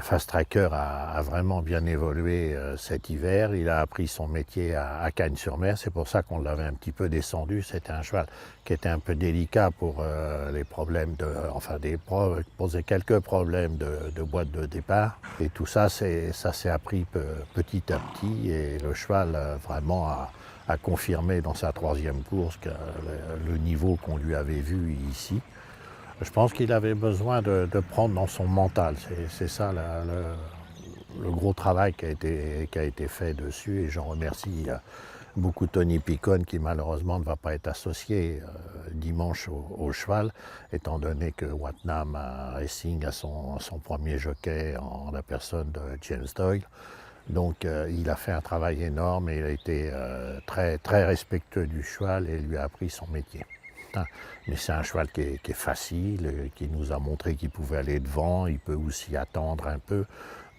Fast Tracker a vraiment bien évolué cet hiver. Il a appris son métier à Cagnes-sur-Mer. C'est pour ça qu'on l'avait un petit peu descendu. C'était un cheval qui était un peu délicat pour les problèmes posait quelques problèmes de boîte de départ. Et tout ça, ça s'est appris petit à petit. Et le cheval vraiment a confirmé dans sa troisième course le niveau qu'on lui avait vu ici. Je pense qu'il avait besoin de prendre dans son mental. C'est ça le gros travail qui a été fait dessus. Et j'en remercie beaucoup Tony Picone qui malheureusement ne va pas être associé dimanche au cheval, étant donné que Watnam Racing a son premier jockey en la personne de James Doyle. Donc il a fait un travail énorme et il a été très, très respectueux du cheval et lui a appris son métier. Mais c'est un cheval qui est facile, qui nous a montré qu'il pouvait aller devant, il peut aussi attendre un peu.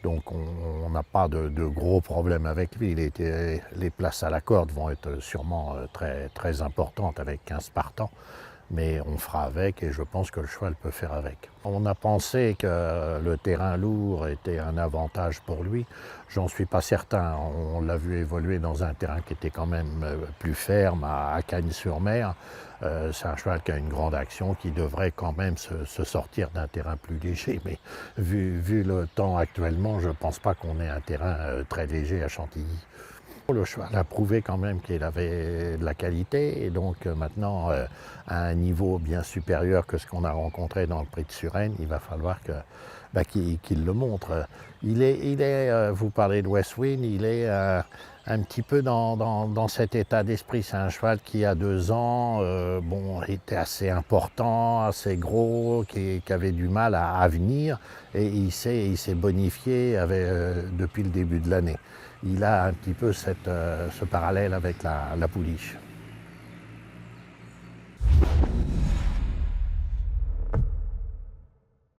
Donc on n'a pas de gros problèmes avec lui. Les places à la corde vont être sûrement très, très importantes avec 15 partants. Mais on fera avec et je pense que le cheval peut faire avec. On a pensé que le terrain lourd était un avantage pour lui. J'en suis pas certain. On l'a vu évoluer dans un terrain qui était quand même plus ferme à Cagnes-sur-Mer. C'est un cheval qui a une grande action, qui devrait quand même se sortir d'un terrain plus léger. Mais vu le temps actuellement, je ne pense pas qu'on ait un terrain très léger à Chantilly. Le cheval a prouvé quand même qu'il avait de la qualité et donc maintenant à un niveau bien supérieur que ce qu'on a rencontré dans le prix de Suresnes, il va falloir qu'il le montre. Vous parlez de Westwind, il est un petit peu dans cet état d'esprit. C'est un cheval qui a 2 ans, était assez important, assez gros, qui avait du mal à venir et il s'est bonifié depuis le début de l'année. Il a un petit peu ce parallèle avec la pouliche.